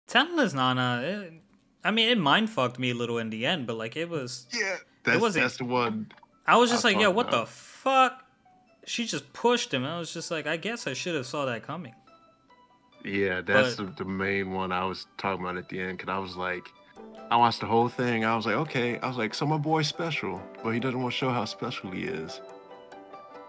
Talentless Nana. I mean, it mind fucked me a little in the end, but like Yeah, it that's wasn't. that's the one I was I just was like, yo, talking what the about. fuck? She just pushed him. I was just like, I guess I should have saw that coming. Yeah, that's But the main one I was talking about at the end. Cause I was like, I watched the whole thing. I was like, okay. I was like, so my boy's special, but he doesn't want to show how special he is.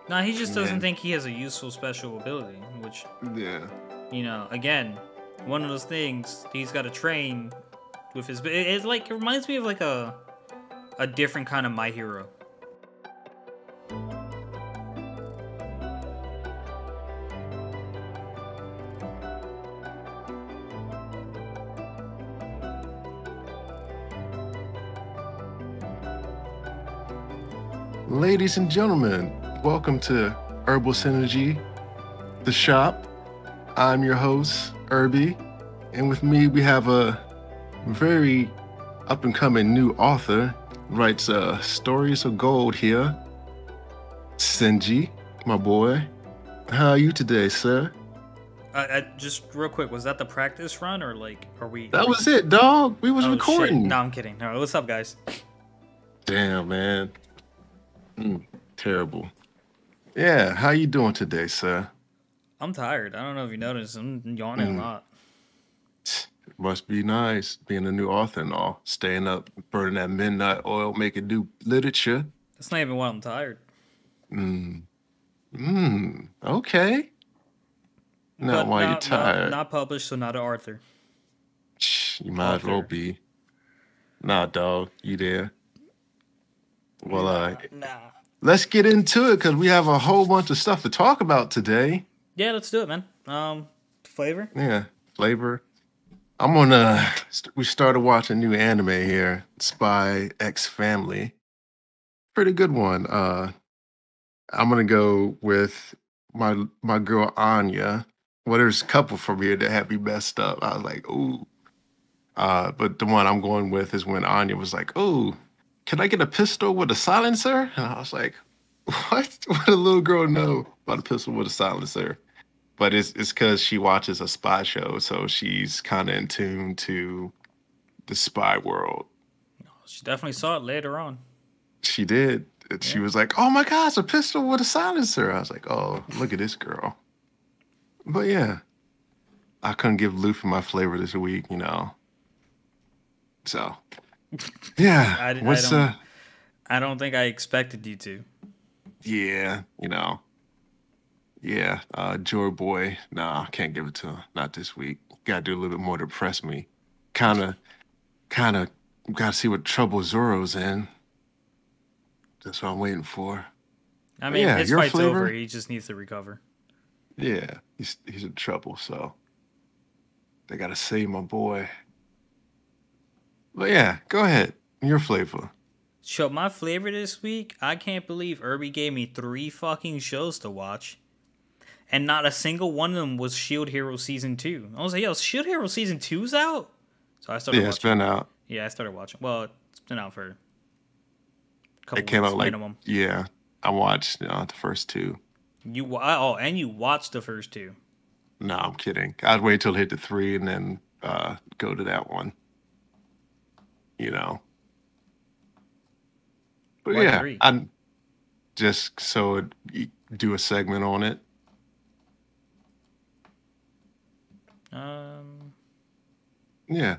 no, he just And doesn't then, think he has a useful special ability. Which, yeah, again, one of those things he's got to train with his. It like it reminds me of like a different kind of My Hero. ladies and gentlemen, welcome to Herbal Synergy, the shop. I'm your host, Irby, and with me we have a very up and coming new author. Writes stories of gold here. Senji, my boy. How are you today, sir? Just real quick, was that the practice run or like are That we? was it, dog. We was Oh shit! recording. No, I'm kidding. All right, what's up, guys? Damn, man. Terrible. Yeah, how you doing today, sir? I'm tired. I don't know if you noticed. I'm yawning a Mm, lot. must be nice being a new author and all. Staying up, burning that midnight oil, making new literature. That's not even why I'm tired. Mm, okay. Not But while you're not tired. not published, so not an Arthur. You might as well Author. be. Nah, dog, you there. Well, Nah. let's get into it because we have a whole bunch of stuff to talk about today. Yeah, let's do it, man. Flavor. Yeah, flavor. I'm gonna. We started watching new anime here, Spy X Family. Pretty good one. I'm gonna go with my girl Anya. Well, there's a couple from here that had me messed up. I was like, ooh. But the one I'm going with is when Anya was like, "Oh, can I get a pistol with a silencer?" And I was like, "What? What did a little girl know about a pistol with a silencer?" But it's because she watches a spy show, so she's kind of in tune to the spy world. She definitely saw it later on. She did. And she Yeah. was like, "Oh my gosh, a pistol with a silencer!" I was like, "Oh, look at this girl." But yeah, I couldn't give Luffy my flavor this week. So yeah, I what's don't I don't think I expected you to. yeah, yeah, Joy Boy. Nah, can't give it to him. Not this week. Gotta do a little bit more to impress me. Kinda, kinda gotta see what trouble Zoro's in. That's what I'm waiting for. I But mean, yeah, his your fight's over. flavor? He just needs to recover. Yeah, he's in trouble, so they gotta save my boy. But yeah, go ahead. Your flavor. So my flavor this week, I can't believe Irby gave me 3 fucking shows to watch. And not a single one of them was Shield Hero Season 2. I was like, yo, Shield Hero Season Two's out? So I started Yeah, it's watching been it. out. Yeah, I started watching. Well, it's been out for a It couple came weeks out like minimum. yeah. I watched the first two. And you watched the first two. No, I'm kidding. I'd wait till it hit the three and then go to that one. You know. But Why yeah, three? I just do a segment on it. Um, Yeah.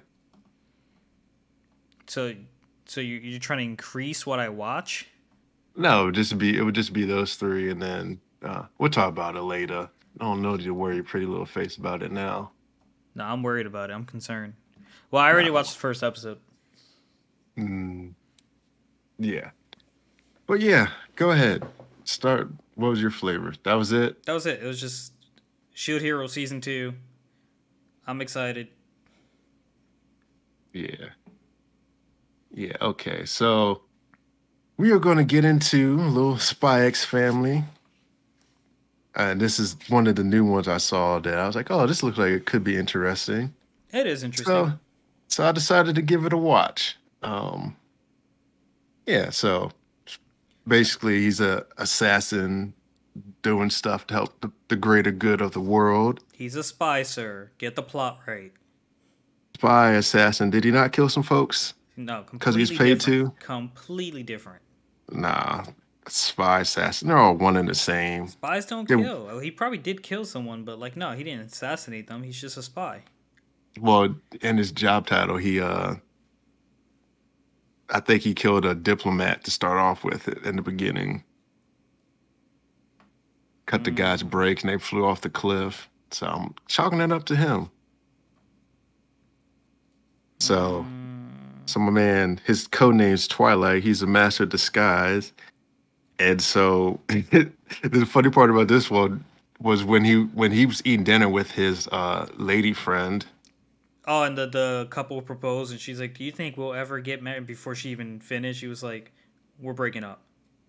so you're trying to increase what I watch? No, it would just be those three, and then we'll talk about it later. I don't know to worry your pretty little face about it now. No, I'm worried about it. I'm concerned. Well, I already watched No. the first episode. Mm, yeah. But yeah, go ahead. Start. What was your flavor? That was it. That was it. It was just Shield Hero Season 2. I'm excited. Yeah. Yeah. Okay. So we are going to get into a little Spy X Family. And this is one of the new ones I saw that I was like, oh, this looks like it could be interesting. It is interesting. So, so I decided to give it a watch. Yeah, so basically he's a assassin doing stuff to help the greater good of the world. He's a spy, sir. Get the plot right. spy assassin. Did he not kill some folks No, because he's completely paid different. to? Completely different. Nah, spy assassin. They're all one and the same. Spies don't They, kill. Oh, he probably did kill someone, but like, no, he didn't assassinate them. He's just a spy. well, in his job title, I think he killed a diplomat to start off with it in the beginning. Cut the guy's Mm, brakes and they flew off the cliff. So I'm chalking that up to him. So, mm. so my man, his code name's Twilight. He's a master of disguise. And so the funny part about this one was when he was eating dinner with his lady friend. Oh, and the couple proposed, and she's like, "Do you think we'll ever get married?" Before she even finished, she was like, "We're breaking up."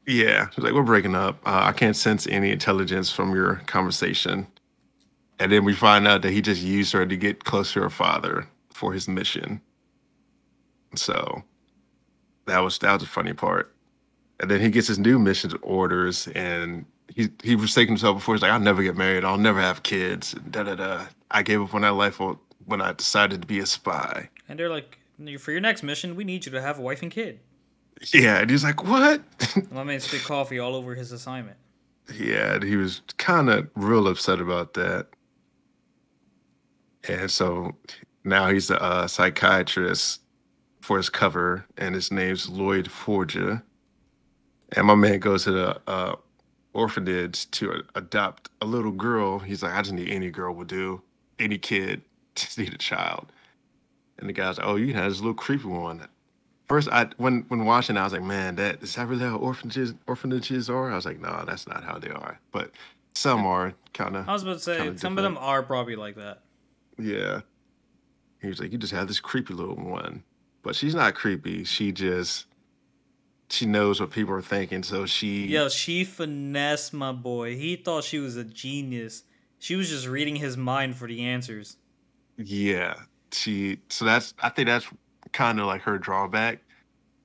Yeah, she's like, we're breaking up. I can't sense any intelligence from your conversation. And then we find out that he just used her to get close to her father for his mission. So that was the funny part. And then he gets his new mission orders, and he was thinking himself before. He's like, "I'll never get married. I'll never have kids." And da da da. I gave up on that life when I decided to be a spy. And they're like, "For your next mission, we need you to have a wife and kid." Yeah, and he's like, "What?" And my man spit coffee all over his assignment. Yeah, and he was kind of real upset about that. And so now he's a psychiatrist for his cover, and his name's Lloyd Forger. And my man goes to the orphanage to adopt a little girl. He's like, I just need any girl will do, any kid, just need a child. And the guy's like, oh, you can have this little creepy one. First, when watching, I was like, man, is that really how orphanages are? I was like, no, that's not how they are. But some are I was about to say some of them different. are probably like that. Yeah. He was like, you just have this creepy little one. But she's not creepy. She knows what people are thinking. So Yo, she finessed my boy. He thought she was a genius. She was just reading his mind for the answers. yeah, so I think that's kind of like her drawback.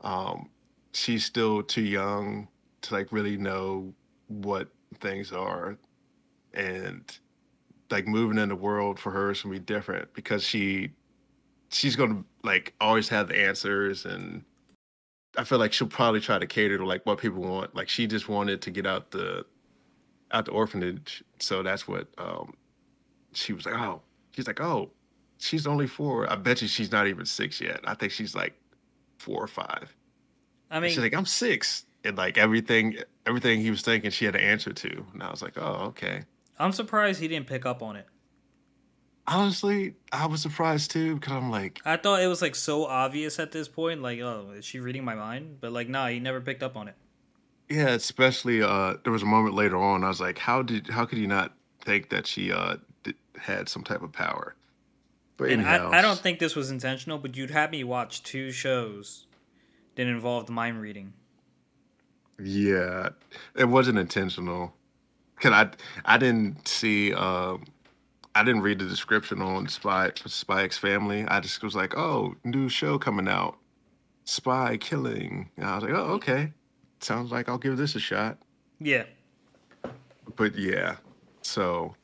Um, she's still too young to like really know what things are. And like moving in the world for her is gonna be different because she's gonna like always have the answers, and I feel like she'll probably try to cater to like what people want. Like she just wanted to get out the orphanage, so that's what she was like. Oh, she's like, oh, she's only 4. I bet you she's not even 6 yet. I think she's like 4 or 5. I And she's mean, like, I'm 6, and like everything he was thinking, she had an answer to. And I was like, oh, okay. I'm surprised he didn't pick up on it. Honestly, I was surprised too because I'm like, I thought it was like so obvious at this point, like, oh, is she reading my mind? But like, nah, he never picked up on it. yeah. Especially, there was a moment later on. I was like, how could you not think that she had some type of power? But And anyhow, I don't think this was intentional, but you'd have me watch 2 shows that involved mind reading. yeah, it wasn't intentional. Cause I didn't see I didn't read the description on Spy X Family. I just was like, oh, new show coming out, spy killing. And I was like, oh, okay, sounds like I'll give this a shot. Yeah. But yeah, so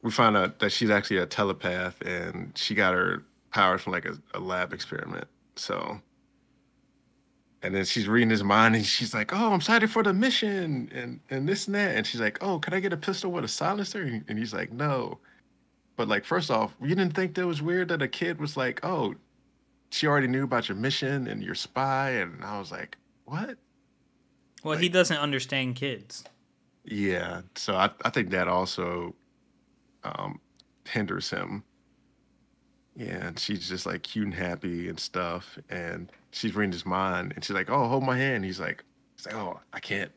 we find out that she's actually a telepath, and she got her powers from like a lab experiment. So, and then she's reading his mind, and she's like, "Oh, I'm excited for the mission, and this and that." And she's like, "Oh, can I get a pistol with a silencer?" And he's like, "No." But like, first off, you didn't think that was weird that a kid was like, "Oh, she already knew about your mission and your spy," and I was like, "What?" Well, he Like, doesn't understand kids. yeah. So I think that also um, hinders him. Yeah, and she's just like cute and happy and stuff, and she's reading his mind, and she's like, "Oh, hold my hand." He's like, "Oh, I can't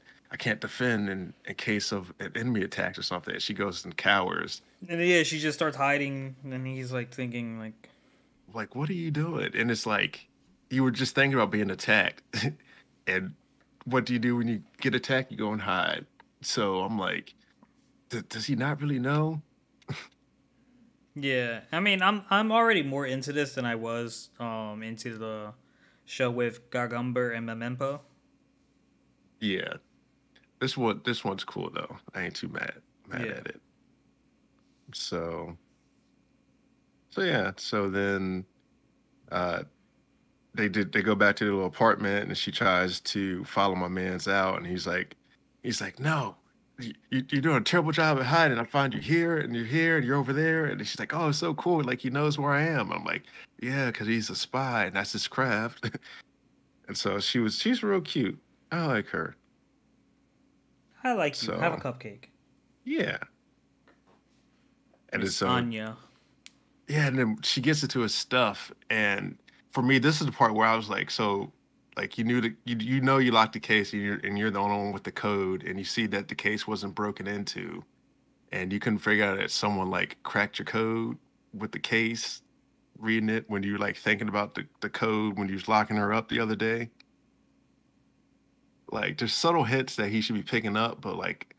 defend in case of an enemy attacks or something." And she goes and cowers. And yeah, she just starts hiding, and he's like thinking, like, Like, what are you doing? And it's like, you were just thinking about being attacked, and what do you do when you get attacked? You go and hide. So I'm like, does he not really know? yeah. I mean, I'm already more into this than I was into the show with Gagumber and Memento. Yeah, this one's cool though. I ain't too mad Yeah. at it. So So yeah, so then uh they go back to the little apartment and she tries to follow my man's out and he's like no, you're doing a terrible job at hiding. I find you here and you're over there and she's like, oh, it's so cool, like he knows where I am. I'm like, yeah, because he's a spy and that's his craft. And so she's real cute. I like her. I like you. Have a So cupcake. yeah. And then Miss so Anya. yeah, and then she gets into his stuff, and for me, this is the part where I was like, so, like, you knew that you know you locked the case, and you're the only one with the code, and you see that the case wasn't broken into, and you couldn't figure out that someone like cracked your code with the case, reading it when you were like thinking about the code when you was locking her up the other day. Like, there's subtle hints that he should be picking up, but like,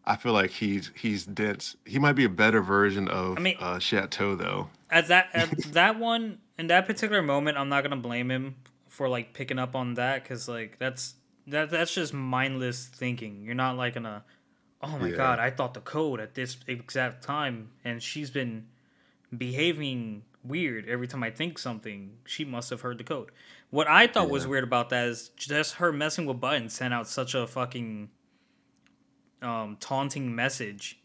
I feel like he's dense. He might be a better version I of mean, Chateau, though. at that one in that particular moment, I'm not gonna blame him for like picking up on that because like that's just mindless thinking. You're not like gonna, oh my Yeah, god, I thought the code at this exact time, and she's been behaving weird every time I think something. She must have heard the code. What I thought was yeah. weird about that is just her messing with buttons sent out such a fucking taunting message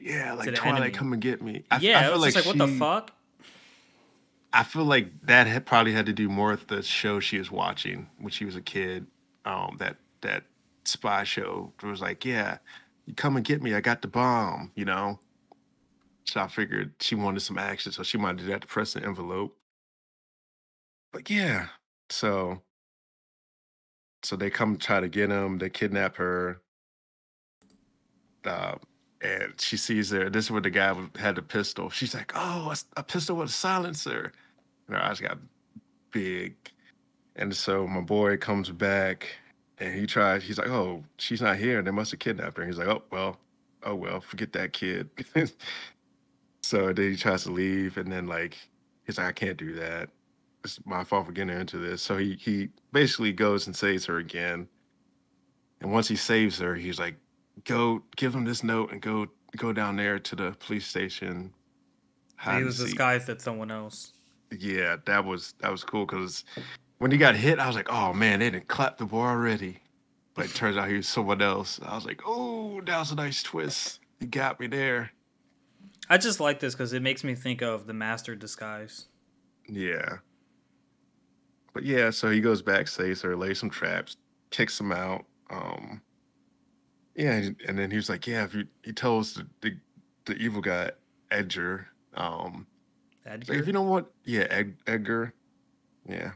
Yeah, to like the Twilight, enemy. come and get me. I Yeah, it feel was just like like, what the she, fuck? I feel like that had probably had to do more with the show she was watching when she was a kid. That spy show. It was like, yeah, you come and get me. I got the bomb. So I figured she wanted some action, so she might do that to press the envelope. But yeah, so so they come try to get him. They kidnap her, uh, and she sees there. This is where the guy had the pistol. She's like, oh, a pistol with a silencer. And her eyes got big. And so my boy comes back and he's like, oh, she's not here. They must have kidnapped her. And he's like, oh well, forget that kid. So then he tries to leave and then like he's like, I can't do that. It's my fault for getting her into this. So he basically goes and saves her again. And once he saves her, he's like, go give him this note and go down there to the police station, So he hide and was seek. disguised as someone else. Yeah, that was cool because when he got hit, I was like, oh man, they didn't clap the boy already. But it turns out he was someone else. I was like, oh, that was a nice twist. You got me there. I just like this because it makes me think of the Master Disguise. Yeah. But yeah, so he goes back, saves her, lays some traps, kicks him out. Yeah, and then he was like, yeah, if you he tells the evil guy, Edgar, he's like, if Edgar? you don't want yeah, Edgar, yeah.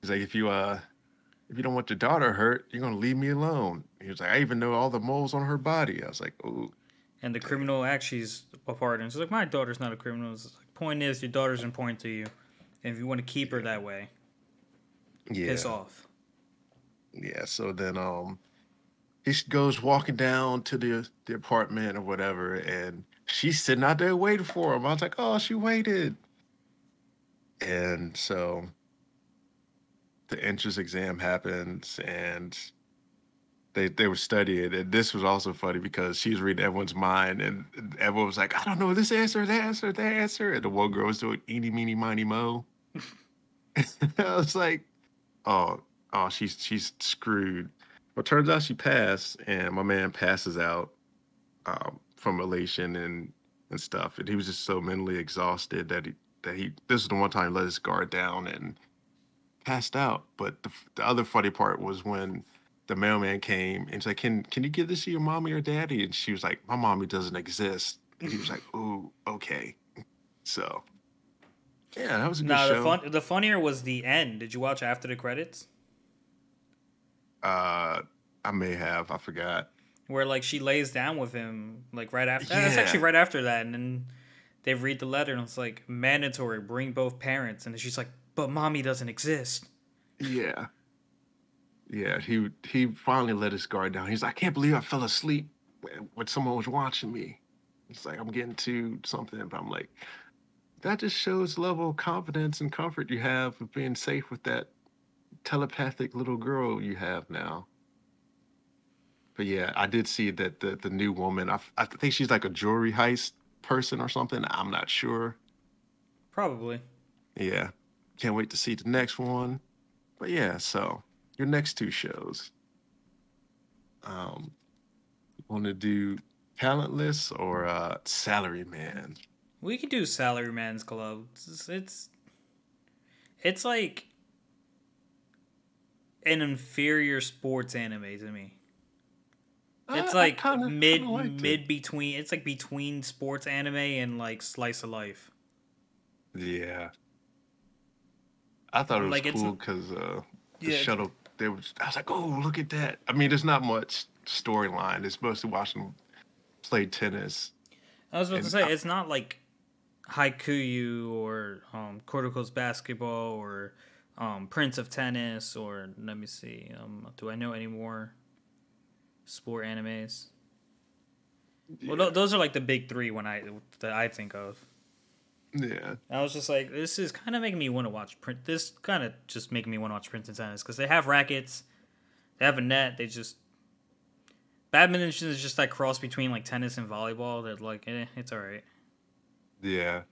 He's like, if you don't want your daughter hurt, you're gonna leave me alone. He was like, I even know all the moles on her body. I was like, oh, And the dang. criminal actually's a part. And she's like, my daughter's not a criminal. It's like, point is, your daughter's important to you. And if you want to keep her Yeah. that way, piss Yeah. off. Yeah. So then goes walking down to the apartment or whatever, and she's sitting out there waiting for him. I was like, oh, she waited. And so the entrance exam happens and they were studying, and this was also funny because she was reading everyone's mind, and everyone was like, "I don't know this answer, that answer, that answer," and the one girl was doing "eeny, meeny, miny, mo." I was like, "Oh, oh, she's screwed." Well, turns out she passed, and my man passes out from elation and stuff, and he was just so mentally exhausted that he this is the one time he let his guard down and passed out. But the other funny part was when the mailman came and he's like, "Can you give this to your mommy or daddy?" And she was like, "My mommy doesn't exist." And he was like, "Ooh, okay." So yeah, that was a good Now show. the funnier was the end. Did you watch after the credits? Uh, I may have, I forgot. Where like she lays down with him like right after. That's actually Yeah, right after that, and then they read the letter and it's like mandatory. Bring both parents, and she's like, but mommy doesn't exist. yeah, yeah. He finally let his guard down. He's like, "I can't believe I fell asleep when someone was watching me." It's like I'm getting to something, but I'm like, that just shows the level of confidence and comfort you have of being safe with that telepathic little girl you have now. But yeah, I did see that the new woman. I think she's like a jewelry heist person or something. I'm not sure, Probably. Yeah, can't wait to see the next one. But yeah, so your next two shows, um, want to do Talentless or Salary Man? We could do Salaryman's Club. It's like an inferior sports anime to me. It's I like kind of liked it. mid between. It's like between sports anime and like slice of life. Yeah, I thought it I'm was like it's cool because the yeah. shuttle. They was. I was like, oh, look at that. I mean, there's not much storyline. It's mostly watching them play tennis, I was about to and say it's not like Haikuyu or Kuriko's basketball or Prince of Tennis or let me see. Do I know any more sport animes? Well, yeah, those are like the big three that I think of. yeah, I was just like, this is kind of making me want to watch print. This kind of just making me want to watch Prince of Tennis because they have rackets, they have a net. They just badminton is just that cross between like tennis and volleyball. That like, it's all right. yeah.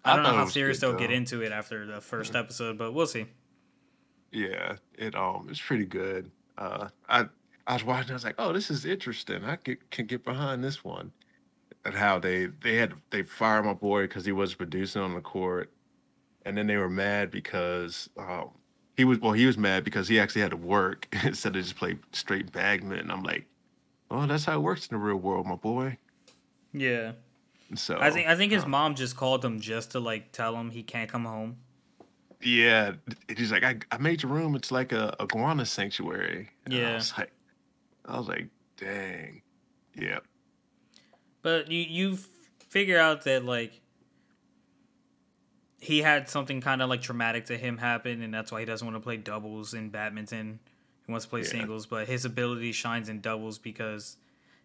I I don't know thought it how was serious good they'll get though. into it after the first episode, but we'll see. Yeah, it's pretty good. I was watching. I was like, oh, this is interesting. Can get behind this one. And how they fired my boy because he was producing on the court, and then they were mad because he was mad because he actually had to work instead of just play straight badminton. I'm like, oh, that's how it works in the real world, my boy. Yeah. So I think his mom just called him just to like tell him he can't come home. yeah, he's like, I made your room. It's like a iguana sanctuary. And Yeah. I was like, dang, yeah, But you figure out that like he had something kind of like traumatic to him happen, and that's why he doesn't want to play doubles in badminton. He wants to play yeah, singles, but his ability shines in doubles because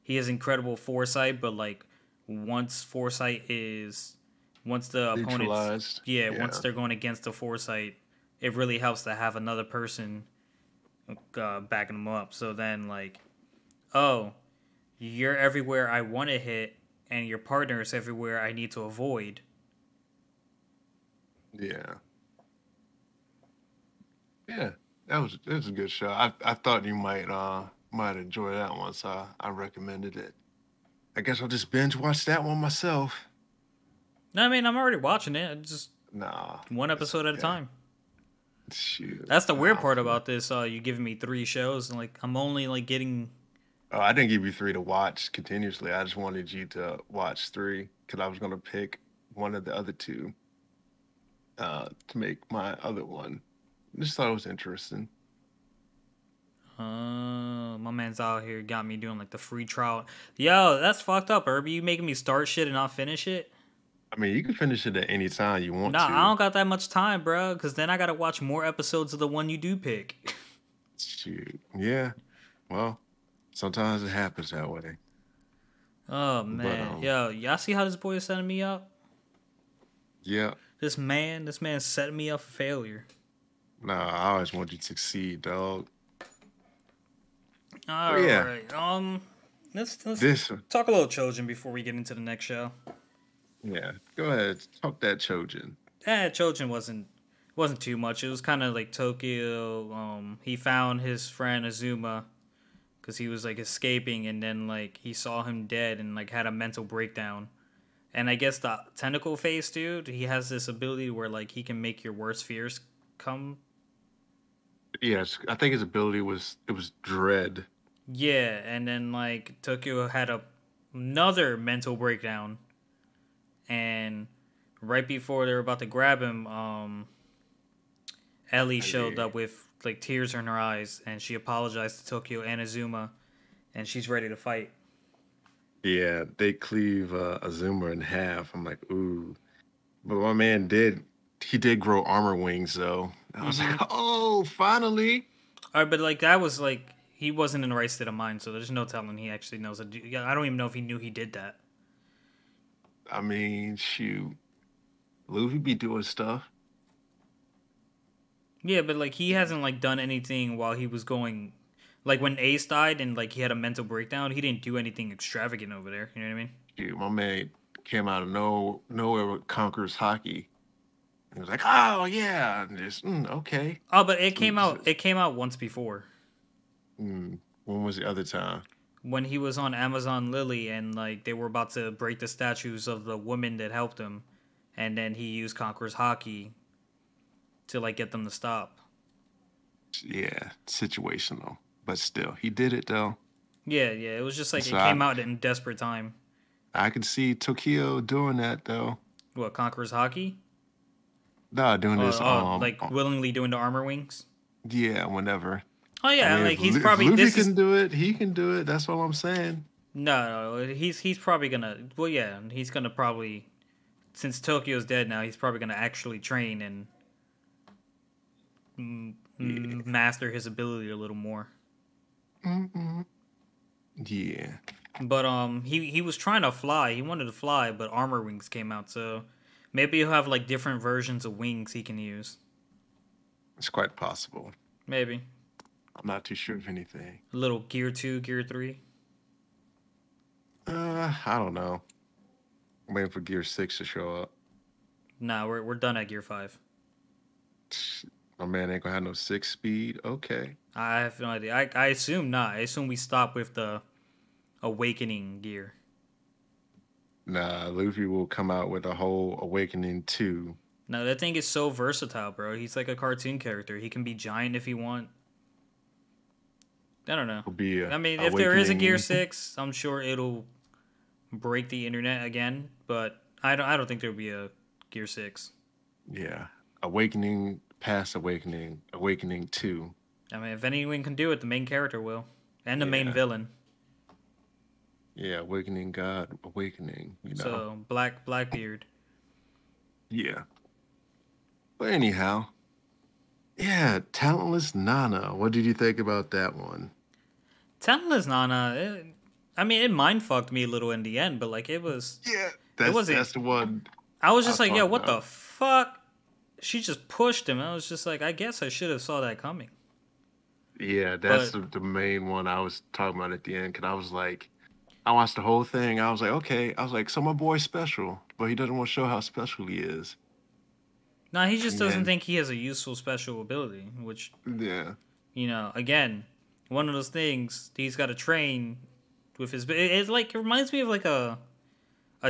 he has incredible foresight. But like once foresight is once the opponents, neutralized. yeah, once Yeah, they're going against the foresight, it really helps to have another person backing them up. So then like, oh, you're everywhere I want to hit, and your partner is everywhere I need to avoid. yeah, yeah. That was a good show. I thought you might enjoy that one, so I recommended it. I guess I'll just binge watch that one myself. No, I mean I'm already watching it. Just Nah, one it's episode at a okay. time. Shoot, That's the weird nah. part about this. You giving me three shows, and like I'm only like getting. Oh, I didn't give you three to watch continuously. I just wanted you to watch three because I was gonna pick one of the other two to make my other one. Just thought it was interesting. My man's out here got me doing like the free trial. Yo, that's fucked up, Irby. You making me start shit and not finish it? I mean, you can finish it at any time you want Nah, I to. don't got that much time, bro. Because then I gotta watch more episodes of the one you do pick. Shoot. Yeah. Well, sometimes it happens that way. Oh But man, yo, y'all see how this boy is setting me up? yeah. This man's setting me up for failure. Nah, I always want you to succeed, dog. But All yeah, right, let's this talk a little Chojin before we get into the next show. yeah. Go ahead. Talk that Trojan. Chojin wasn't too much. It was kind of like Tokyo. He found his friend Azuma because he was like escaping, and then like he saw him dead and like had a mental breakdown. And I guess the tentacle face dude, he has this ability where like he can make your worst fears come. Yes, I think his ability was it was dread. Yeah, and then like Tokyo had another mental breakdown, and right before they were about to grab him, Ellie showed Ali. up with like tears in her eyes, and she apologized to Tokyo and Azuma, and she's ready to fight. Yeah, they cleave Azuma in half. I'm like, ooh. But my man did he did grow armor wings though. I was like, Mm-hmm. oh, finally. All right, but like that was like he wasn't in the right state of mind, so there's no telling he actually knows. Yeah, I don't even know if he knew he did that. I mean, shoot. Luffy be doing stuff. Yeah, but like he hasn't like done anything while he was going. Like when Ace died and like he had a mental breakdown, he didn't do anything extravagant over there. You know what I mean? Shoot, my man came out of nowhere with Conqueror's hockey. It was like, oh yeah, and just okay. Oh, but it came So, out. It came out once before when was the other time? when he was on Amazon Lily, and like they were about to break the statues of the women that helped him, and then he used Conqueror's Hockey to like get them to stop. Yeah, situational, but still, he did it though. Yeah, yeah. It was just like So it came out in desperate time. I could see Tokyo doing that though. What, Conqueror's Hockey? No, doing this Like willingly doing the armor wings. yeah, whenever. Oh I yeah, mean, like he's If probably Luffy this is can do it, he can do it. That's all I'm saying. no, no, he's probably gonna. Well, yeah, he's gonna probably since Tokyo's dead now, he's probably gonna actually train and Yeah. master his ability a little more. Mm-mm. Yeah. But he was trying to fly. He wanted to fly, but armor wings came out, so maybe he'll have like different versions of wings he can use. It's quite possible. Maybe I'm not too sure of anything. a little gear 2, gear 3. I don't know. I'm waiting for Gear 6 to show up. Nah, we're done at gear 5. My man ain't gonna have no 6 speed. Okay. I have no idea. I assume not. I assume we stop with the awakening gear. Nah, Luffy will come out with a whole Awakening 2. No, that thing is so versatile, bro. He's like a cartoon character. He can be giant if he want. I don't know. Will be I a mean, if there is a Gear Awakening. 6, I'm sure it'll break the internet again, but I don't think there'll be a Gear 6. Yeah. Awakening, past Awakening, Awakening 2. I mean, if anyone can do it, the main character will. And the main Yeah. villain. Yeah, Awakening God, Awakening, So, Blackbeard. Yeah. But anyhow, yeah, Talentless Nana. What did you think about that one? Talentless Nana, I mean, it mind fucked me a little in the end, but like Yeah, it wasn't. that's the one I was I just was like, yo, talking what the about. fuck? She just pushed him. I was just like, I guess I should have saw that coming. Yeah, that's But the main one I was talking about at the end. Cause I was like, I watched the whole thing. I was like, okay. I was like, so my boy's special, but he doesn't want to show how special he is. nah, he just And doesn't then, think he has a useful special ability, which, yeah, again, one of those things he's got to train with his. It reminds me of like a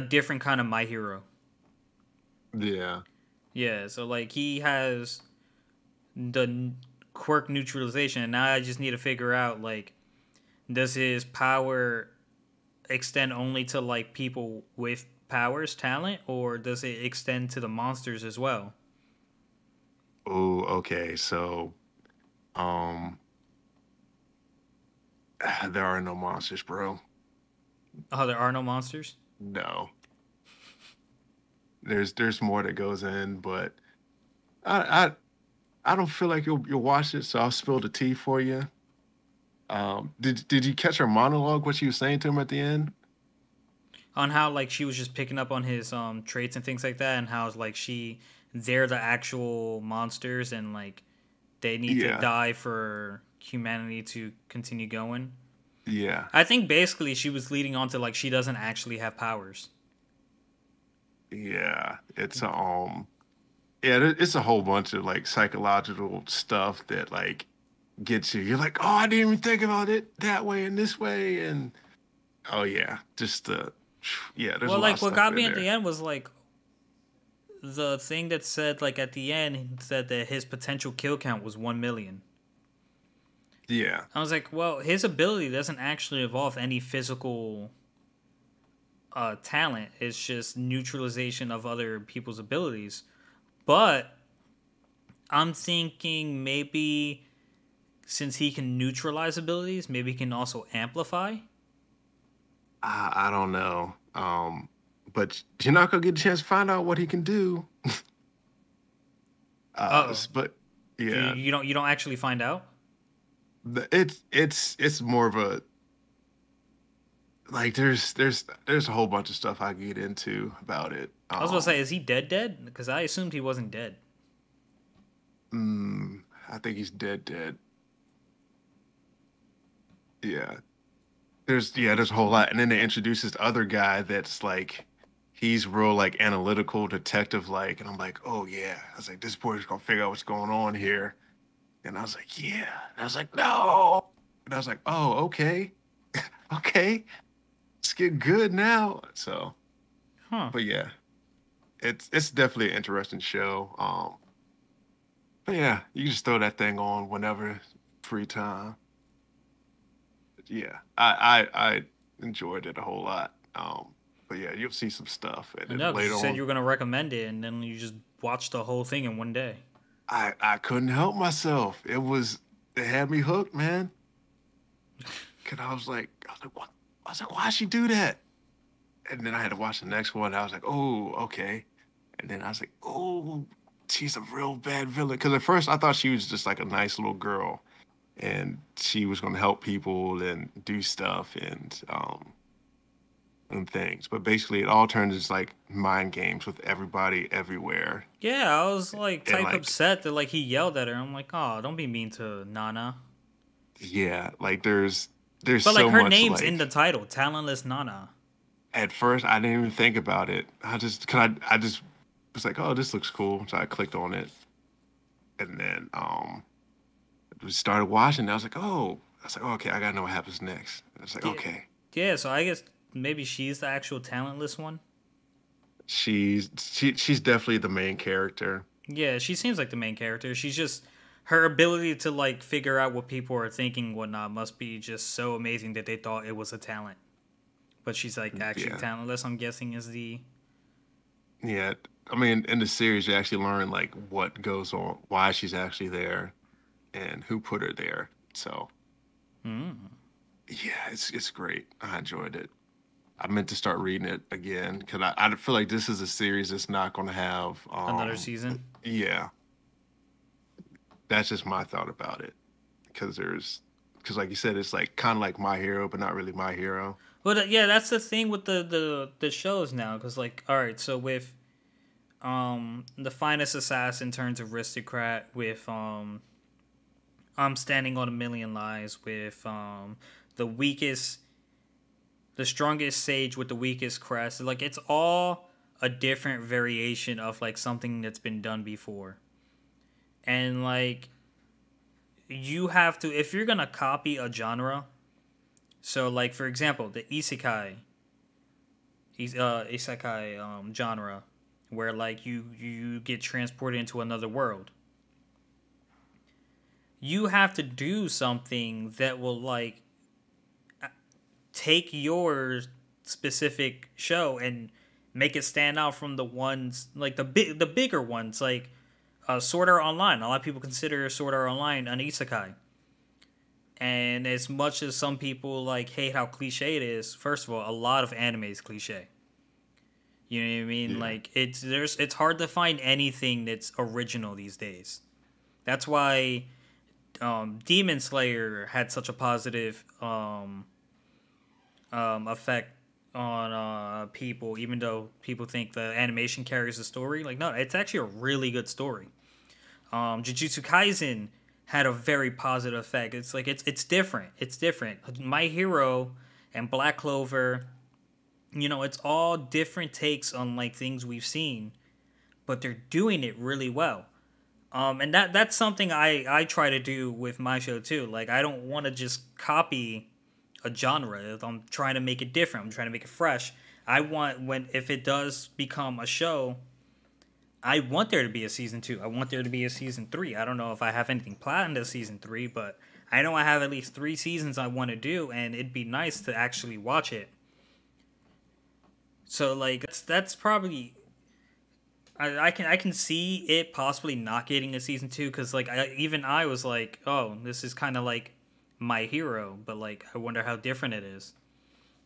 different kind of My Hero. yeah. Yeah, so like he has the quirk neutralization, and now I just need to figure out like does his power extend only to like people with powers, talent, or does it extend to the monsters as well? Oh, okay. So, um, there are no monsters, bro. Oh, there are no monsters. No, there's more that goes in, but I I, I don't feel like you'll watch it, so I'll spill the tea for you. Did you catch her monologue? What she was saying to him at the end? On how like she was just picking up on his traits and things like that, and how like they're the actual monsters, and like they need to Yeah, die for humanity to continue going. yeah, I think basically she was leading on to like she doesn't actually have powers. yeah. It's a whole bunch of like psychological stuff that like gets you. You're like, oh, I didn't even think about it that way and this way, and oh yeah, just yeah. There's a Well, lot like of what stuff got in me at the there. end was like the thing that said like at the end he said that his potential kill count was 1 million. Yeah, I was like, well, his ability doesn't actually involve any physical talent. It's just neutralization of other people's abilities. But I'm thinking maybe since he can neutralize abilities, maybe he can also amplify. I don't know. But you're not gonna get a chance to find out what he can do. Uh oh. But You, yeah, you don't actually find out. it's more of a like there's a whole bunch of stuff I can get into about it. I was about to say, is he dead? Because I assumed he wasn't dead. I think he's dead. Yeah. There's a whole lot. And then they introduce this other guy that's like he's real like analytical, detective like, and I'm like, oh yeah. I was like, this boy's gonna figure out what's going on here. And I was like, yeah. And I was like, no. And I was like, oh, okay, okay, it's getting good now. So, Huh. but yeah, it's definitely an interesting show. But yeah, you can just throw that thing on whenever free time. Yeah, I enjoyed it a whole lot. But yeah, you'll see some stuff, and I then know, because you later said on, you were gonna recommend it, and then you just watched the whole thing in one day. I couldn't help myself. It had me hooked, man. Cause I was like, what? I was like, why'd she do that? And then I had to watch the next one. I was like, oh, okay. And then I was like, oh, she's a real bad villain. Because at first I thought she was just like a nice little girl, and she was going to help people and do stuff and things. But basically, it all turns into like mind games with everybody everywhere. Yeah, I was like And type like, upset that like he yelled at her. I'm like, oh, don't be mean to Nana. yeah, like there's But like so her much name's in the like. title, Talentless Nana. At first, I didn't even think about it. I just was like, oh, this looks cool. So I clicked on it, and then we started watching. And I was like, oh, oh, okay, I gotta know what happens next. I was like, Yeah, okay, yeah. So I guess maybe she's the actual talentless one. she's definitely the main character. Yeah, she seems like the main character. She's just her ability to like figure out what people are thinking, and whatnot, must be just so amazing that they thought it was a talent. But she's like actually Yeah, talentless. I'm guessing is the yeah. I mean, in the series, you actually learn like what goes on, why she's actually there, and who put her there. So yeah, it's great. I enjoyed it. I meant to start reading it again because I feel like this is a series that's not going to have. another season. Yeah, that's just my thought about it. Because like you said, it's like kind of like My Hero, but not really My Hero. But yeah, that's the thing with the shows now. Because like, all right, so with the finest assassin turns aristocrat, with I'm standing on a million lies, with the weakest, the strongest sage with the weakest crest. Like it's all a different variation of like something that's been done before, and like you have to, if you're gonna copy a genre. So like for example, the isekai genre, where like you get transported into another world. You have to do something that will like take your specific show and make it stand out from the ones like the bigger ones like Sword Art Online. A lot of people consider Sword Art Online an isekai. And as much as some people like hate how cliche it is, first of all, a lot of anime is cliche. You know what I mean? Yeah, Like it's hard to find anything that's original these days. That's why Demon Slayer had such a positive effect on people, even though people think the animation carries the story. Like no, it's actually a really good story. Jujutsu Kaisen had a very positive effect. It's like it's different. It's different. My Hero and Black Clover, it's all different takes on like things we've seen, but they're doing it really well. And that's something I try to do with my show too. Like I don't want to just copy a genre. I'm trying to make it different. I'm trying to make it fresh. I want when if it does become a show, I want there to be a season 2. I want there to be a season 3. I don't know if I have anything planned as season 3, but I know I have at least 3 seasons I want to do, and it'd be nice to actually watch it. So like that's probably I can see it possibly not getting a season 2 because like even I was like, oh, this is kind of like My Hero, but like I wonder how different it is.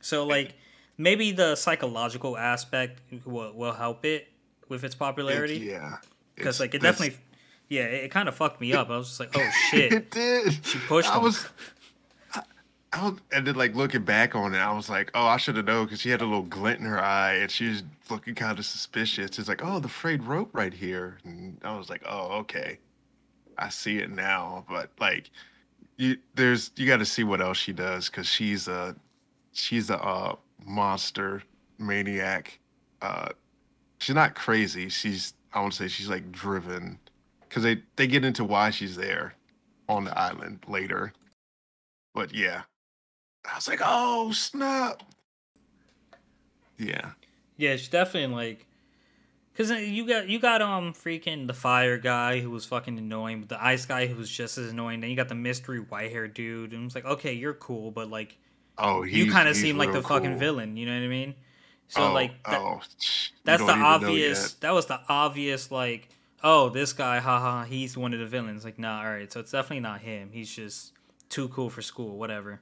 So like maybe the psychological aspect will help it with its it's popularity yeah, because it's like it that's definitely, yeah, it kind of fucked me it, up. I was just like, oh shit, it did. she pushed I him. was and then like looking back on it, I was like, oh, I should have known because she had a little glint in her eye and she was looking kind of suspicious. It's like, oh, the frayed rope right here, and I was like, oh, okay, I see it now. But like, you got to see what else she does because she's a monster maniac. uh, she's not crazy. I want to say she's like driven because they get into why she's there on the island later. But yeah, I was like, oh snap. Yeah. Yeah, she's definitely like, cause you got freaking the fire guy who was fucking annoying, but the ice guy who was just as annoying. Then you got the mystery white hair dude, and it's like, okay, you're cool, but like Oh, you kind of he's seem like real the fucking cool. villain. You know what I mean? So Oh, like oh, you that's the don't even know yet. obvious. That was the obvious like, oh, this guy, haha, he's one of the villains. Like, nah, all right, so it's definitely not him. He's just too cool for school, whatever.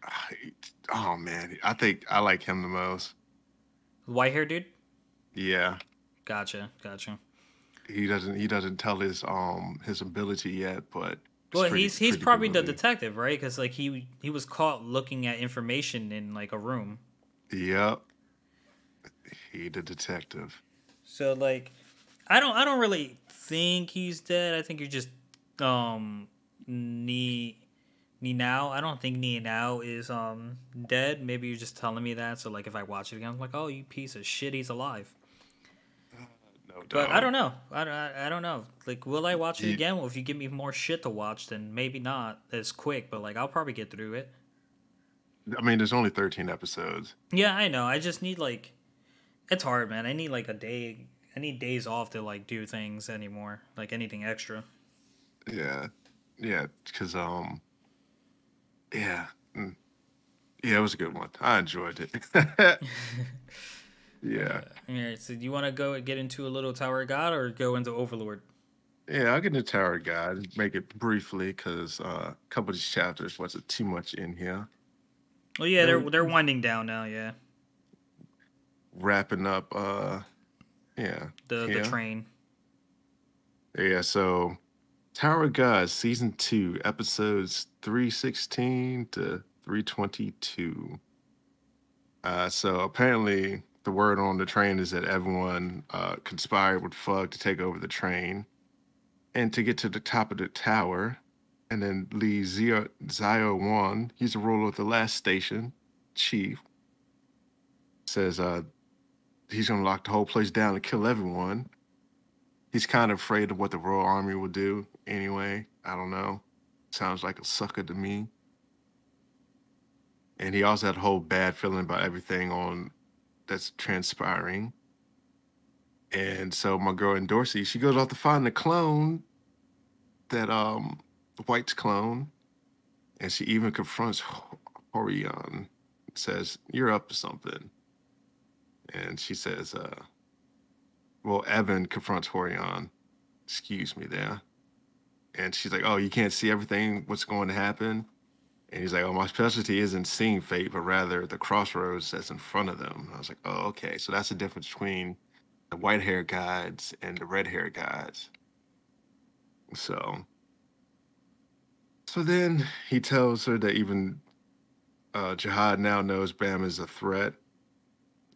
I- Oh man, I think I like him the most. White hair dude. Yeah, Gotcha, gotcha. he doesn't tell his ability yet, but it's Well, pretty he's pretty good probably the movie. detective, right? Because like he was caught looking at information in like a room. Yep, he the detective. So like, I don't really think he's dead. I think you're just um Ni Ni now. I don't think Ni now is dead. Maybe you're just telling me that. So like, if I watch it again, I'm like, oh, you piece of shit, he's alive. No But I doubt. don't know. I don't know. Like, will I watch it He, again? Well, if you give me more shit to watch, then maybe not as quick. But like, I'll probably get through it. I mean, there's only 13 episodes. Yeah, I know. I just need like it's hard, man. I need like a day. I need days off to like do things anymore, like anything extra. Yeah, yeah, because yeah, mm, yeah, it was a good one. I enjoyed it. Yeah, All right. So, do you want to go get into a little Tower of God or go into Overlord? yeah. I'll get into Tower Guide. Make it briefly because a couple of these chapters wasn't too much in here. Oh yeah, And they're winding down now. Yeah, wrapping up. Yeah, the here. train. Yeah. So Tower of God, season 2, episodes 316 to 322. So apparently, the word on the train is that everyone conspired with Fug to take over the train and to get to the top of the tower. And then Lee Zio One, he's the ruler of the last station, chief, says he's going to lock the whole place down and kill everyone. He's kind of afraid of what the Royal Army will do anyway. I don't know. Sounds like a sucker to me. And he also had a whole bad feeling about everything on that's transpiring. And so my girl in Dorsey, she goes off to find the clone that White's clone, and she even confronts Horion, says, "You're up to something." And she says, well, Evan confronts Horion, excuse me there. And she's like, "Oh, you can't see everything, what's going to happen?" And he's like, "Oh, my specialty isn't seeing fate, but rather the crossroads that's in front of them." I was like, "Oh, okay. So that's the difference between the white hair guides and the red hair guides." So So then he tells her that even Jihad now knows Bam is a threat,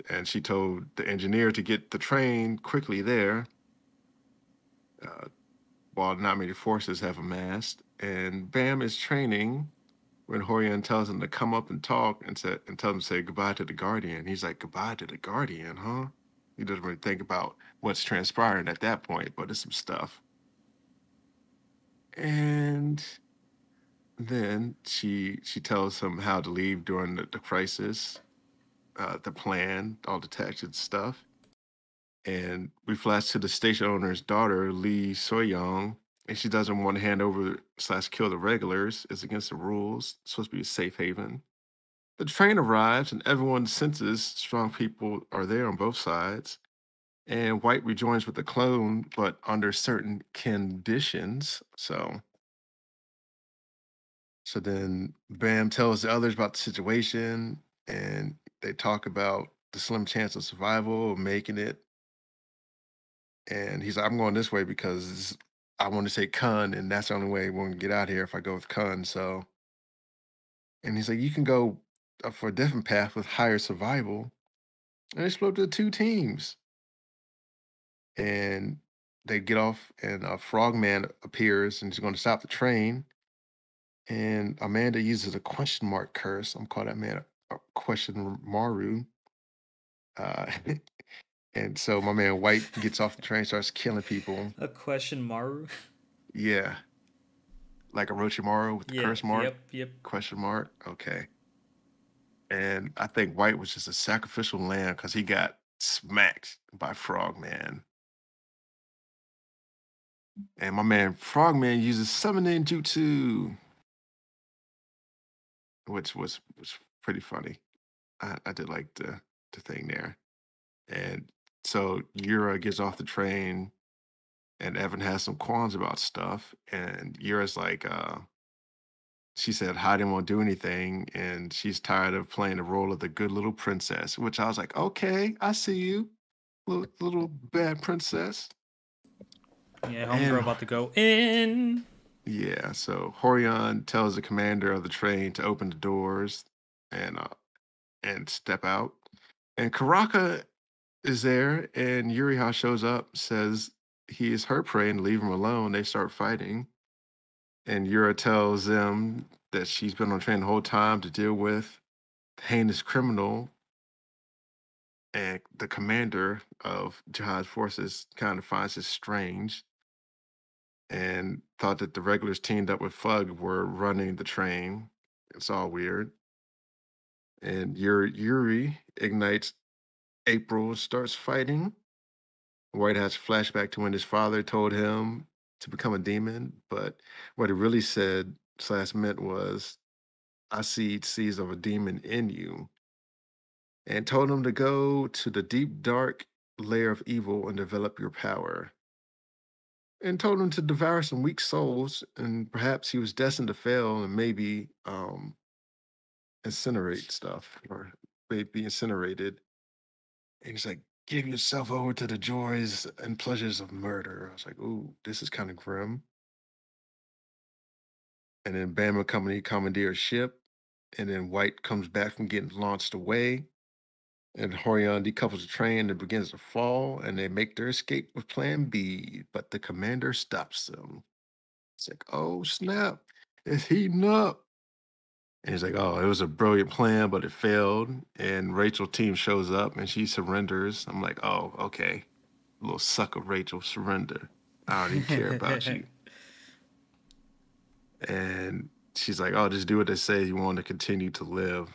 and she told the engineer to get the train quickly there, uh, while not many forces have amassed. And Bam is training when Horian tells him to come up and talk and tell him to say goodbye to the Guardian. He's like, "Goodbye to the Guardian, huh?" He doesn't really think about what's transpiring at that point, but it's some stuff. And then she tells him how to leave during the crisis, the plan, all the tactics stuff. And we flash to the station owner's daughter, Lee Soyoung, and she doesn't want to hand over slash kill the regulars. It's against the rules. It's supposed to be a safe haven. The train arrives, and everyone senses strong people are there on both sides. And White rejoins with the clone, but under certain conditions. So then Bam tells the others about the situation, and they talk about the slim chance of survival, of making it. And he's like, "I'm going this way because I want to take Kun, and that's the only way we're going to get out here if I go with Kun." So, and he's like, "You can go for a different path with higher survival." And they split up to two teams, and they get off, and a frogman appears and he's going to stop the train. And Amanda uses a question mark curse. I'm calling that man a question Maru. Uh, and so my man White gets off the train, starts killing people. A question, Maru. Yeah, like Orochimaru with the Yeah. curse mark, Yep. question mark. Okay. And I think White was just a sacrificial lamb because he got smacked by Frogman. And my man Frogman uses summoning jutsu, which was pretty funny. I did like the thing there. And so Yura gets off the train and Evan has some qualms about stuff. And Yura's like, she said Heidi won't do anything, and she's tired of playing the role of the good little princess, which I was like, okay, I see you, little bad princess. Yeah, homegirl And about to go in. yeah, so Horion tells the commander of the train to open the doors and step out. And Karaka is there, and Yuriha shows up, says he is her prey and leave him alone. They start fighting. And Yura tells them that she's been on train the whole time to deal with the heinous criminal. And the commander of Jihad's forces kind of finds this strange and thought that the regulars teamed up with Fug were running the train. It's all weird. And Yuri ignites April, starts fighting. White has a flashback to when his father told him to become a demon, but what he really said slash meant was, I see seeds of a demon in you, and told him to go to the deep, dark layer of evil and develop your power. And told him to devour some weak souls, and perhaps he was destined to fail and maybe incinerate stuff or be incinerated. And he's like, give yourself over to the joys and pleasures of murder. I was like, ooh, this is kind of grim. And then Bama Company commandeers a ship. And then White comes back from getting launched away. And Horion decouples the train and begins to fall. And they make their escape with Plan B. But the commander stops them. It's like, oh, snap. It's heating up. And he's like, oh, it was a brilliant plan, but it failed. And Rachel's team shows up and she surrenders. I'm like, oh, okay. Little sucker Rachel, surrender. I don't even care about you. And she's like, oh, just do what they say. You want to continue to live.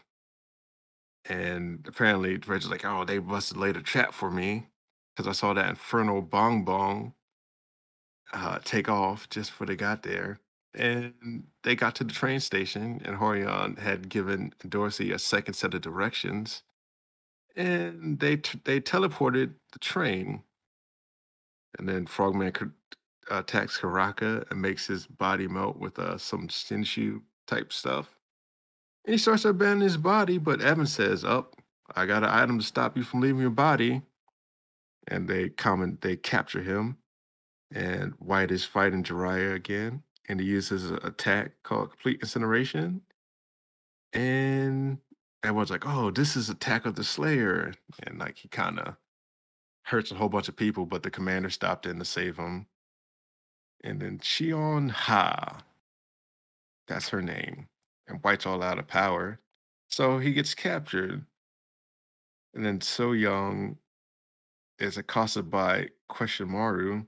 And apparently Rachel's like, oh, they must have laid a trap for me because I saw that infernal bong bong take off just before they got there. And they got to the train station, and Horion had given Dorsey a second set of directions, and they teleported the train. And then Frogman attacks Karaka and makes his body melt with some Shinshu type stuff. And he starts to abandon his body, but Evan says, "Up, I got an item to stop you from leaving your body." And they capture him. And White is fighting Jiraiya again, and he uses an attack called Complete Incineration. And everyone's like, "Oh, this is Attack of the Slayer," and like he kind of hurts a whole bunch of people, but the commander stopped in to save him. And then Cheon Ha, that's her name, and White's all out of power, so he gets captured. And then So Young is accosted by Queshimaru,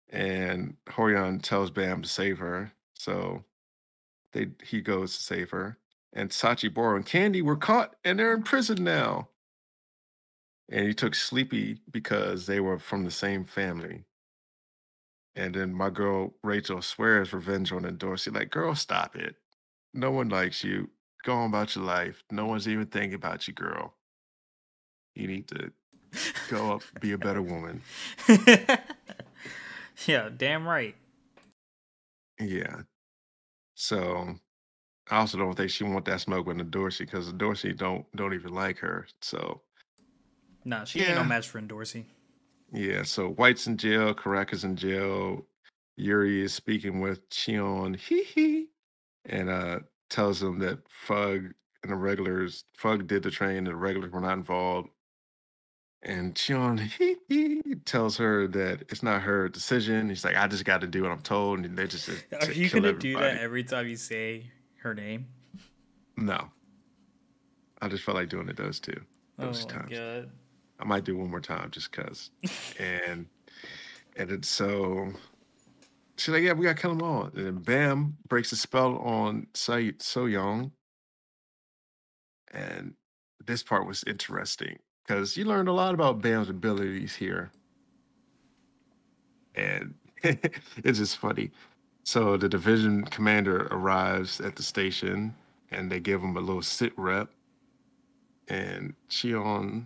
and Horion tells Bam to save her. So he goes to save her. And Sachiboro and Candy were caught and they're in prison now. And he took Sleepy because they were from the same family. And then my girl Rachel swears revenge on Dorsey. Like, girl, stop it. No one likes you. Go on about your life. No one's even thinking about you, girl. You need to go up, be a better woman. Yeah, damn right. Yeah. So I also don't think she want that smoke with the Dorsey because the Dorsey don't even like her. So Nah, she ain't no yeah, match for Dorsey. yeah. So White's in jail, Karaka's in jail. Yuri is speaking with Cheon, hee hee, and tells him that Fug did the train, and the regulars were not involved. And Cheon, he tells her that it's not her decision. He's like, I just got to do what I'm told, and they just Are to you kill gonna do that everybody. every time you say her name? No, I just felt like doing it those Oh my times. god. I might do one more time just cause. And it's so she's like, yeah, we gotta kill them all. And then Bam breaks the spell on So Young. And this part was interesting because you learned a lot about Bam's abilities here. And it's just funny. So the division commander arrives at the station and they give him a little sit rep. And Shion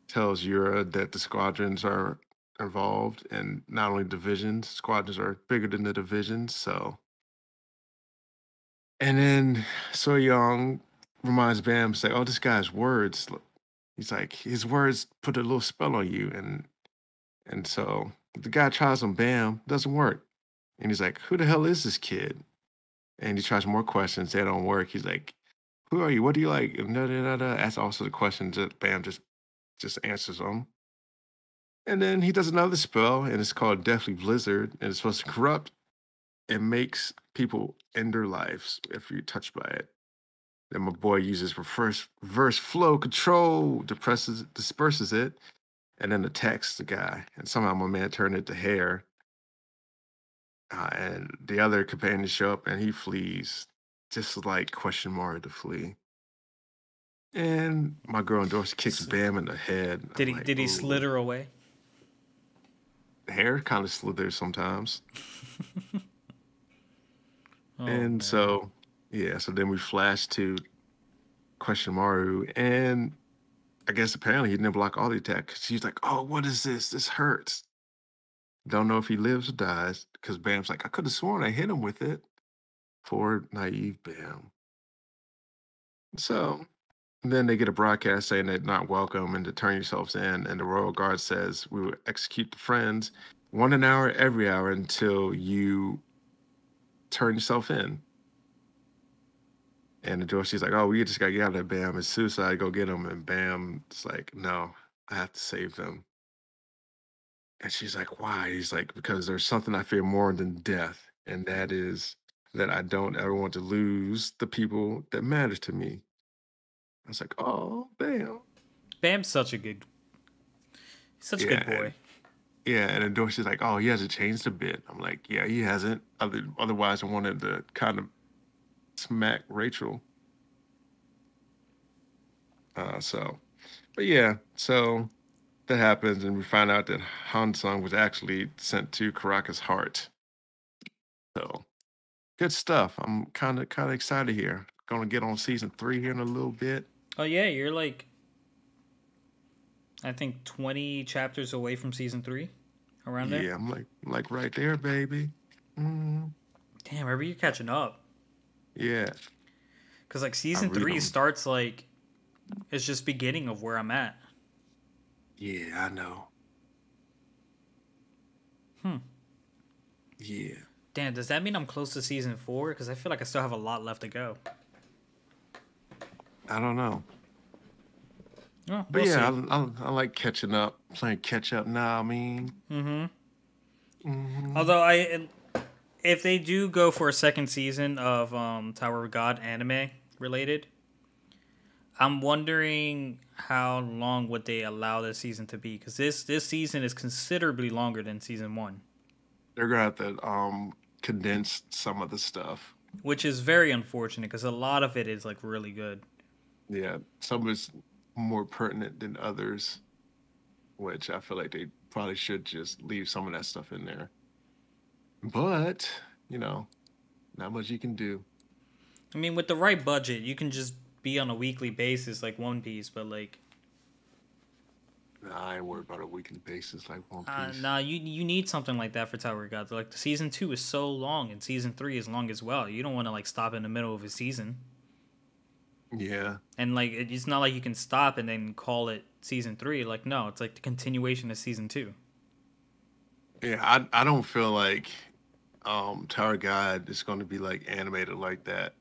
tells Yura that the squadrons are involved and not only divisions, squadrons are bigger than the divisions. So, and then So Young reminds Bam, say, oh, this guy's words. He's like, his words put a little spell on you. And so the guy tries on Bam, doesn't work. And he's like, who the hell is this kid? And he tries more questions. They don't work. He's like, who are you? What do you like? And da, da, da, da. That's also the questions that Bam just answers them. And then he does another spell, and it's called Deathly Blizzard, and it's supposed to corrupt and makes people end their lives if you're touched by it. Then my boy uses reverse flow control, disperses it, and then attacks the guy. And somehow my man turned into hair. And the other companions show up, and he flees, just like question Mario to flee. And my girl Dorsey kicks Bam in the head. Did I'm he like, did he "Ooh." slither away? The hair kind of slithers sometimes. Oh And man. so, yeah, so then we flash to question Maru, and I guess apparently he didn't block all the attacks. She's like, oh, what is this? This hurts. Don't know if he lives or dies, because Bam's like, I could have sworn I hit him with it. Poor naive Bam. So then they get a broadcast saying they're not welcome and to turn yourselves in, and the Royal Guard says we will execute the friends 1 hour every hour until you turn yourself in. And the Dorothy's like, oh, we just got to get out of there, Bam. It's suicide. Go get him. And Bam, it's like, no, I have to save them. And she's like, why? He's like, because there's something I fear more than death. And that is that I don't ever want to lose the people that matter to me. I was like, oh, Bam. Bam's such a good Yeah. boy. Yeah. And then Dorothy's like, oh, he hasn't changed a bit. I'm like, yeah, he hasn't. Otherwise, I wanted to kind of smack Rachel. But yeah, so that happens, and we find out that Hansung was actually sent to Karaka's heart. So good stuff. I'm kind of excited here. Gonna get on season 3 here in a little bit. Oh yeah, you're like I think 20 chapters away from season 3, around there. Yeah, I'm like right there, baby. Mm, Damn, maybe you're catching up. yeah, Cause like I season read 3 them. starts like it's just beginning of where I'm at. Yeah, I know. Hmm. Yeah, Damn, does that mean I'm close to season 4? Because I feel like I still have a lot left to go. I don't know. Oh, But we'll yeah, see. I like catching up, playing catch up now. I mean, Mm-hmm. hmm Although if they do go for a second season of Tower of God anime related, I'm wondering how long would they allow this season to be? Because this season is considerably longer than season 1, they're gonna have to condense some of the stuff. which is very unfortunate because a lot of it is like really good. Yeah, some is more pertinent than others, which I feel like they probably should just leave some of that stuff in there. But, you know, not much you can do. I mean, with the right budget, you can just be on a weekly basis like One Piece, but like, Nah, I ain't worried about a weekly basis like One Piece. nah, you need something like that for Tower of God. Like the season 2 is so long, and season 3 is long as well. You don't want to like stop in the middle of a season, Yeah. and like it's not like you can stop and then call it season 3. Like no, it's like the continuation of season 2. Yeah, I don't feel like Tower God is gonna be like animated like that.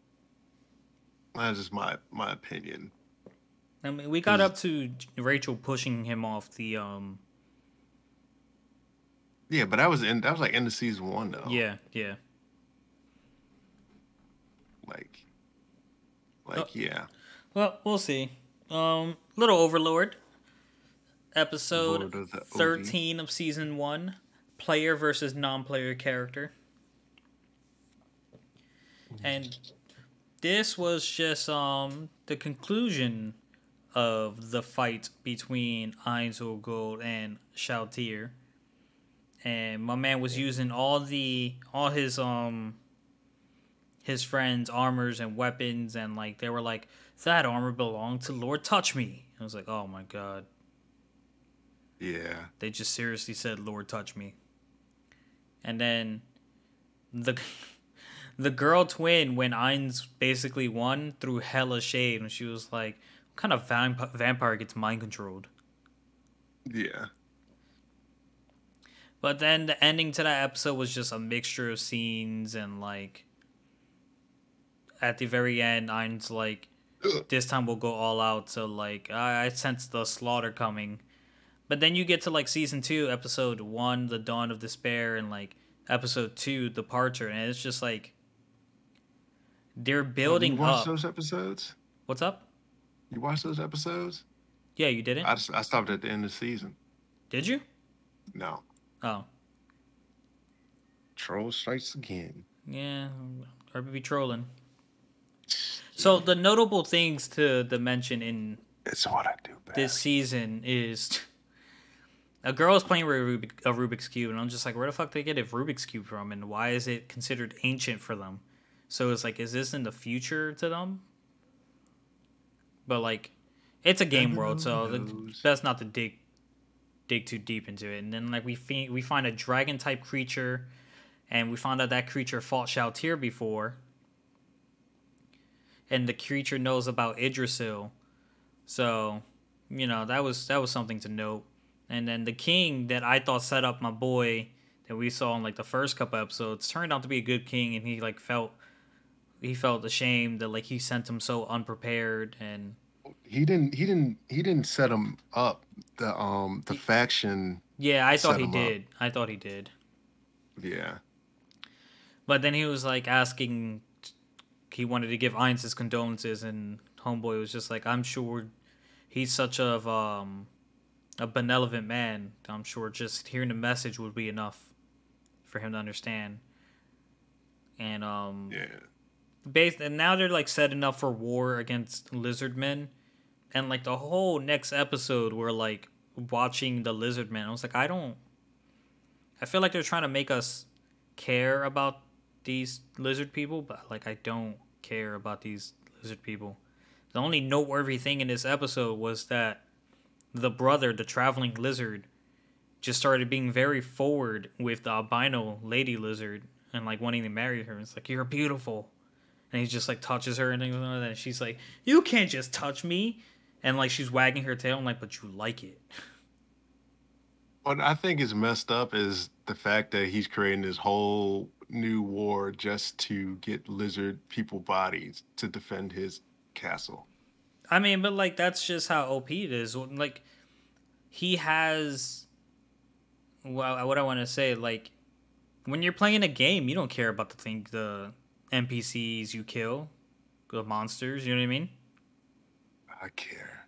That's just my opinion. I mean, we got 'Cause up to Rachel pushing him off the yeah, but that was like end of season 1 though. Yeah, yeah. Like Oh, yeah. well, we'll see. Little Overlord. episode Lord of the OV. 13 of season 1, player versus non-player character. And this was just the conclusion of the fight between Ainsul Gold and Shalltear. And my man was using all his friends' armors and weapons, and like they were like, that armor belonged to Lord Touch Me. I was like, oh my god. Yeah. They just seriously said Lord Touch Me. And then the girl twin, when Ainz basically won, threw hella shade when she was like, what kind of vampire gets mind controlled? Yeah. But then the ending to that episode was just a mixture of scenes, and like at the very end, Ainz like, this time we'll go all out. So like I sense the slaughter coming. But then you get to like season 2, episode 1, The Dawn of Despair, and like episode 2, Departure, and it's just like they're building you watched up. those episodes? What's up? You watched those episodes? Yeah, you didn't? I stopped at the end of the season. Did you? No. Oh. Troll strikes again. Yeah, or be trolling. So the notable things to mention in It's what I do best. this season is a girl is playing with a Rubik's Cube, and I'm just like, where the fuck did they get a Rubik's Cube from, and why is it considered ancient for them? So it's like, is this in the future to them? But like, it's a game world, so it's best not to dig too deep into it. And then like we find a dragon type creature, and we found out that creature fought Shalltear before, and the creature knows about Yggdrasil, so you know that was something to note. And then the king that I thought set up my boy that we saw in like the first couple episodes turned out to be a good king, and he like felt ashamed that like he sent him so unprepared. And he didn't set him up. The faction. Yeah, I thought he set him did. up. I thought he did. Yeah. But then he was like asking, he wanted to give Ainz his condolences, and Homeboy was just like, I'm sure he's such a benevolent man. I'm sure just hearing the message would be enough for him to understand. And Yeah. and now they're like setting up for war against lizard men, and like the whole next episode we're like watching the lizard men. I was like, I feel like they're trying to make us care about these lizard people, but like I don't care about these lizard people. The only noteworthy thing in this episode was that the brother, the traveling lizard, just started being very forward with the albino lady lizard and like wanting to marry her. It's like, you're beautiful. And he just like touches her and things like that. And she's like, you can't just touch me. And like she's wagging her tail. I'm like, but you like it. What I think is messed up is the fact that he's creating this whole new war just to get lizard people bodies to defend his castle. I mean, but like that's just how OP it is. Like he has, well, what I want to say, like when you're playing a game, you don't care about the NPCs you kill, the monsters. You know what I mean? I care.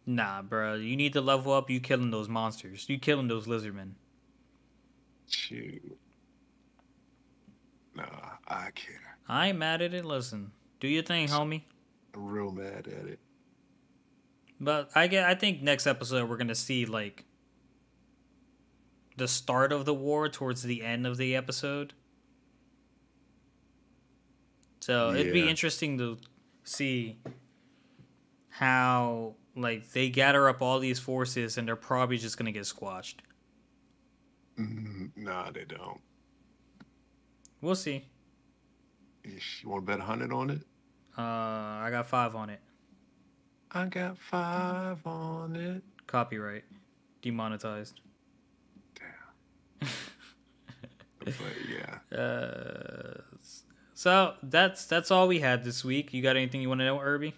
Nah, bro. You need to level up. You killing those monsters. You killing those lizardmen. Shoot. Nah, I care. I ain't mad at it. Listen, do your thing, homie. I'm real mad at it. But I think next episode we're gonna see like the start of the war towards the end of the episode. So it'd be Yeah. interesting to see how like they gather up all these forces and they're probably just gonna get squashed. Nah, they don't. We'll see. Ish, you want to bet 100 on it? I got 5 on it. I got 5 on it. Copyright. Demonetized. Damn. But yeah. So that's all we had this week. You got anything you want to know, Irby?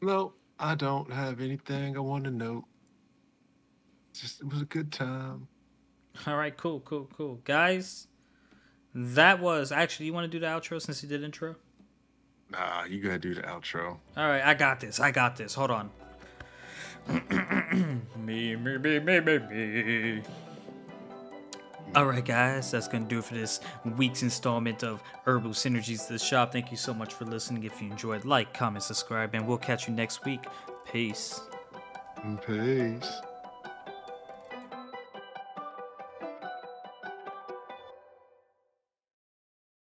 No, I don't have anything I want to know. It was a good time. All right, cool. Guys, that was... Actually, you want to do the outro since you did intro? Nah, you gotta do the outro. All right, I got this. Hold on. Me. Alright guys, that's going to do it for this week's installment of Herbal Synergies to the Shop. Thank you so much for listening. If you enjoyed, like, comment, subscribe, and we'll catch you next week. Peace. Peace.